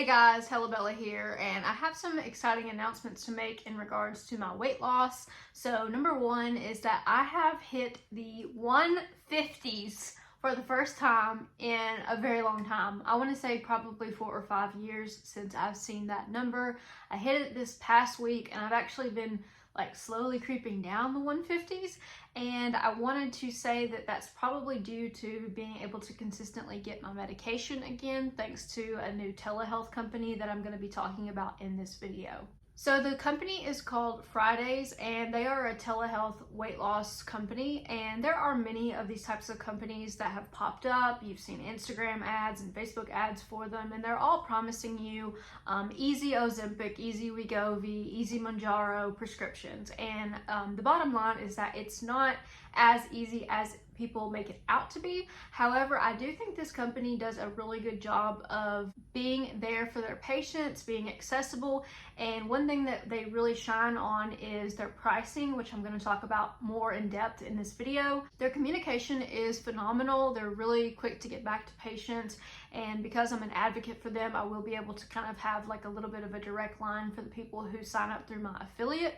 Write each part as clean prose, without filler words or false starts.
Hey guys, Bella here, and I have some exciting announcements to make in regards to my weight loss. So number one is that I have hit the 150s for the first time in a very long time. I want to say probably 4 or 5 years since I've seen that number. I hit it this past week and I've actually been slowly creeping down the 150s, and I wanted to say that that's probably due to being able to consistently get my medication again thanks to a new telehealth company that I'm going to be talking about in this video. So the company is called Fridays, and they are a telehealth weight loss company, and there are many of these types of companies that have popped up. You've seen Instagram ads and Facebook ads for them, and they're all promising you easy Ozempic, easy Wegovy, easy Mounjaro prescriptions, and the bottom line is that it's not as easy as people make it out to be. However, I do think this company does a really good job of being there for their patients, being accessible, and one thing that they really shine on is their pricing, which I'm going to talk about more in depth in this video. Their communication is phenomenal. They're really quick to get back to patients, and because I'm an advocate for them, I will be able to kind of have a little bit of a direct line for the people who sign up through my affiliate.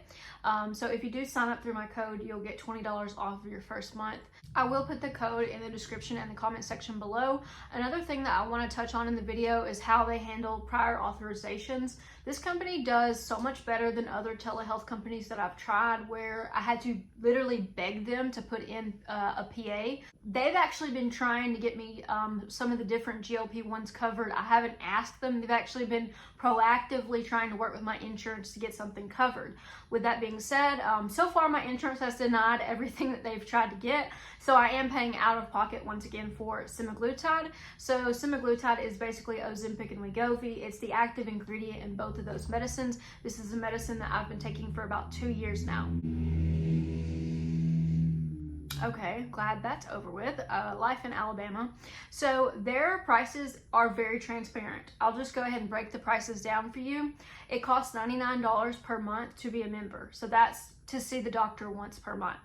So if you do sign up through my code, you'll get $20 off of your first month. I will put the code in the description and the comment section below. Another thing that I want to touch on in the video is how they handle prior authorizations. This company does so much better than other telehealth companies that I've tried, where I had to literally beg them to put in a PA. They've actually been trying to get me some of the different GLP-1s covered. I haven't asked them. They've actually been proactively trying to work with my insurance to get something covered. With that being said, so far my insurance has denied everything that they've tried to get, so I am paying out of pocket once again for Semaglutide. So Semaglutide is basically Ozempic and Wegovy. It's the active ingredient in both of those medicines. This is a medicine that I've been taking for about 2 years now. Okay, glad that's over with. Life in Alabama. So their prices are very transparent. I'll just go ahead and break the prices down for you. It costs $99 per month to be a member. So that's to see the doctor once per month.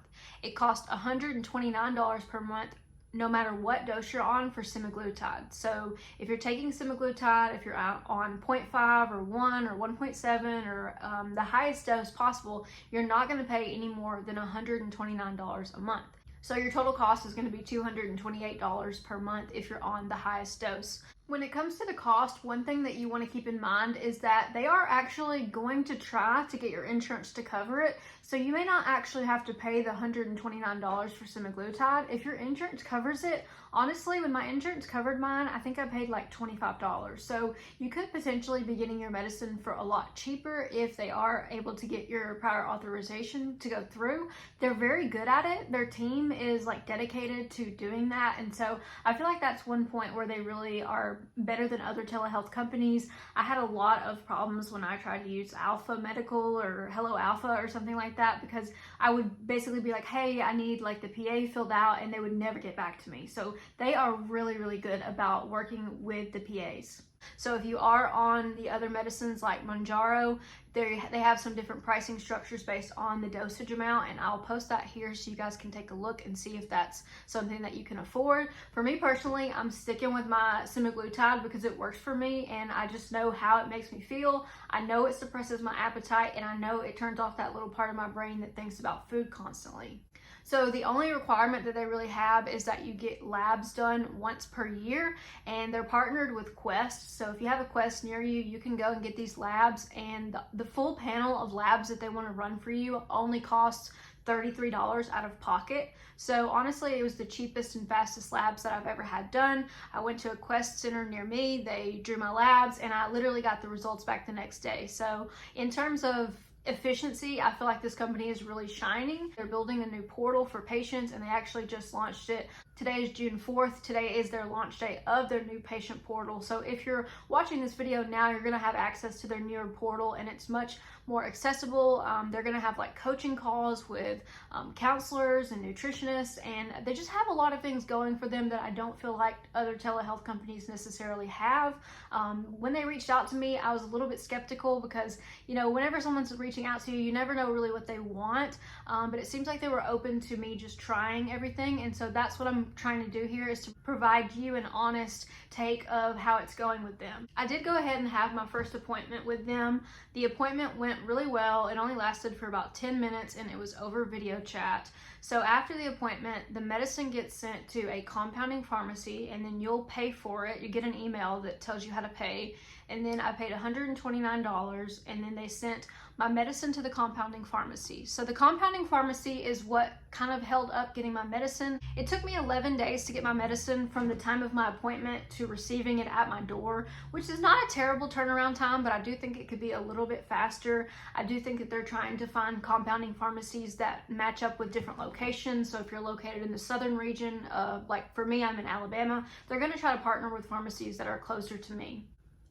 It costs $129 per month no matter what dose you're on for Semaglutide. So if you're taking Semaglutide, if you're out on 0.5 or 1 or 1.7 or the highest dose possible, you're not going to pay any more than $129 a month. So your total cost is going to be $228 per month if you're on the highest dose. When it comes to the cost, one thing that you want to keep in mind is that they are actually going to try to get your insurance to cover it. So you may not actually have to pay the $129 for Semaglutide. If your insurance covers it, honestly, when my insurance covered mine, I think I paid like $25. So you could potentially be getting your medicine for a lot cheaper if they are able to get your prior authorization to go through. They're very good at it. Their team is dedicated to doing that. And so I feel like that's one point where they really are better than other telehealth companies. I had a lot of problems when I tried to use Alpha Medical or Hello Alpha or something like that, because I would basically be like, hey, I need the PA filled out, and they would never get back to me. So they are really, really good about working with the PAs. So if you are on the other medicines like Mounjaro, they have some different pricing structures based on the dosage amount, and I'll post that here so you guys can take a look and see if that's something that you can afford. For me personally, I'm sticking with my Semaglutide because it works for me, and I just know how it makes me feel. I know it suppresses my appetite, and I know it turns off that little part of my brain that thinks about food constantly. So the only requirement that they really have is that you get labs done once per year, and they're partnered with Quest. So if you have a Quest near you, you can go and get these labs, and the full panel of labs that they want to run for you only costs $33 out of pocket. So honestly, it was the cheapest and fastest labs that I've ever had done. I went to a Quest center near me, they drew my labs, and I literally got the results back the next day. So in terms of efficiency, I feel like this company is really shining. They're building a new portal for patients, and they actually just launched it. Today is June 4th. Today is their launch date of their new patient portal. So if you're watching this video now, you're going to have access to their newer portal, and it's much more accessible. They're going to have coaching calls with counselors and nutritionists, and they just have a lot of things going for them that I don't feel like other telehealth companies necessarily have. When they reached out to me, I was a little bit skeptical because, whenever someone's reaching out to you, you never know really what they want, but it seems like they were open to me just trying everything, and so that's what I'm I'm trying to do here is to provide you an honest take of how it's going with them. I did go ahead and have my first appointment with them. The appointment went really well. It only lasted for about 10 minutes and it was over video chat. So after the appointment, the medicine gets sent to a compounding pharmacy and then you'll pay for it. You get an email that tells you how to pay. And then I paid $129 and then they sent my medicine to the compounding pharmacy. So the compounding pharmacy is what kind of held up getting my medicine. It took me 11 days to get my medicine from the time of my appointment to receiving it at my door, which is not a terrible turnaround time, but I do think it could be a little bit faster. I do think that they're trying to find compounding pharmacies that match up with different locations. So if you're located in the southern region, like for me, I'm in Alabama, they're gonna try to partner with pharmacies that are closer to me.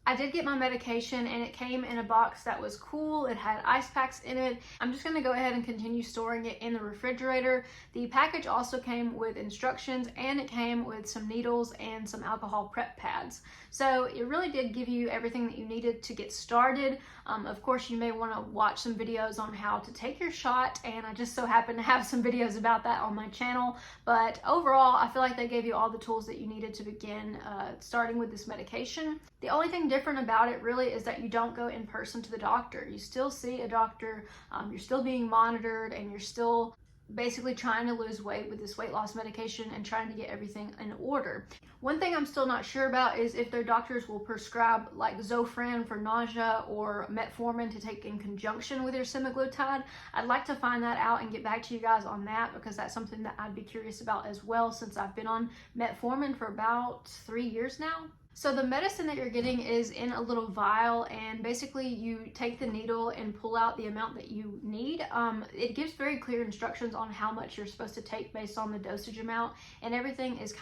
I did get my medication and it came in a box that was cool. It had ice packs in it. I'm just gonna go ahead and continue storing it in the refrigerator. The package also came with instructions and it came with some needles and some alcohol prep pads. So it really did give you everything that you needed to get started. Of course, you may wanna watch some videos on how to take your shot, and I just so happen to have some videos about that on my channel. But overall, I feel like they gave you all the tools that you needed to begin starting with this medication. The only thing different about it really is that you don't go in person to the doctor. You still see a doctor, you're still being monitored, and you're still basically trying to lose weight with this weight loss medication and trying to get everything in order. One thing I'm still not sure about is if their doctors will prescribe like Zofran for nausea or metformin to take in conjunction with your semaglutide. I'd like to find that out and get back to you guys on that, because that's something that I'd be curious about as well, since I've been on metformin for about 3 years now. So the medicine that you're getting is in a little vial, and basically you take the needle and pull out the amount that you need. It gives very clear instructions on how much you're supposed to take based on the dosage amount, and everything is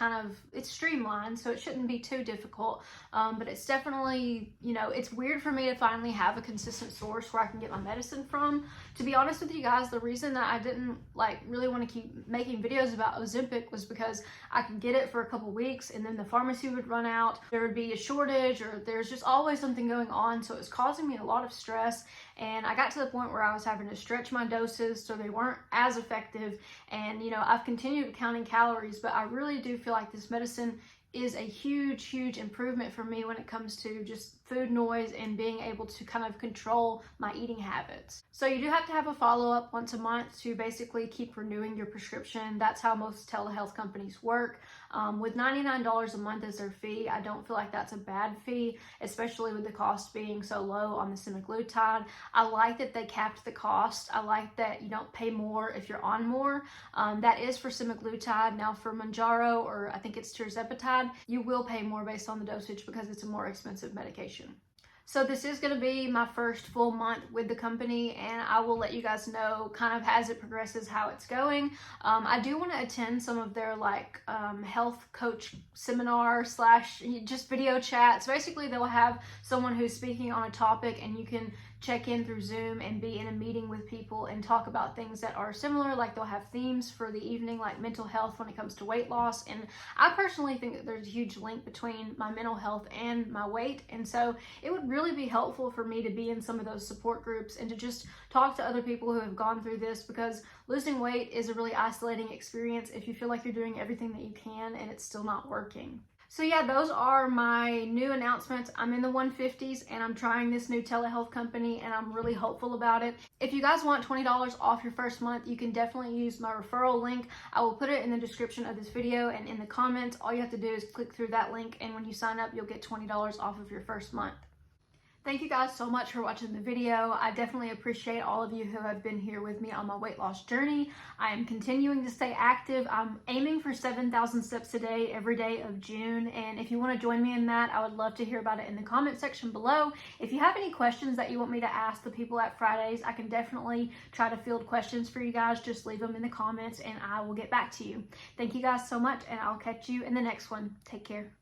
it's streamlined, so it shouldn't be too difficult. But it's definitely, it's weird for me to finally have a consistent source where I can get my medicine from. To be honest with you guys, the reason that I didn't really want to keep making videos about Ozempic was because I could get it for a couple weeks and then the pharmacy would run out. There would be a shortage, or there's just always something going on, so it was causing me a lot of stress, and I got to the point where I was having to stretch my doses so they weren't as effective. And I've continued counting calories, but I really do feel like this medicine is a huge improvement for me when it comes to just food noise and being able to kind of control my eating habits. So you do have to have a follow-up once a month to basically keep renewing your prescription. That's how most telehealth companies work. With $99 a month as their fee, I don't feel like that's a bad fee, especially with the cost being so low on the semaglutide. I like that they capped the cost. I like that you don't pay more if you're on more. That is for semaglutide. Now for Mounjaro, or I think it's tirzepatide, you will pay more based on the dosage because it's a more expensive medication. So this is going to be my first full month with the company, and I will let you guys know kind of as it progresses how it's going. I do want to attend some of their health coach seminar / just video chats. Basically, they'll have someone who's speaking on a topic and you can check in through Zoom and be in a meeting with people and talk about things that are similar. Like they'll have themes for the evening, like mental health when it comes to weight loss. And I personally think that there's a huge link between my mental health and my weight. And so it would really be helpful for me to be in some of those support groups and to just talk to other people who have gone through this, because losing weight is a really isolating experience if you feel like you're doing everything that you can and it's still not working. So yeah, those are my new announcements. I'm in the 150s and I'm trying this new telehealth company and I'm really hopeful about it. If you guys want $20 off your first month, you can definitely use my referral link. I will put it in the description of this video and in the comments. All you have to do is click through that link, and when you sign up, you'll get $20 off of your first month. Thank you guys so much for watching the video. I definitely appreciate all of you who have been here with me on my weight loss journey. I am continuing to stay active. I'm aiming for 7,000 steps a day every day of June. And if you want to join me in that, I would love to hear about it in the comment section below. If you have any questions that you want me to ask the people at Fridays, I can definitely try to field questions for you guys. Just leave them in the comments and I will get back to you. Thank you guys so much, and I'll catch you in the next one. Take care.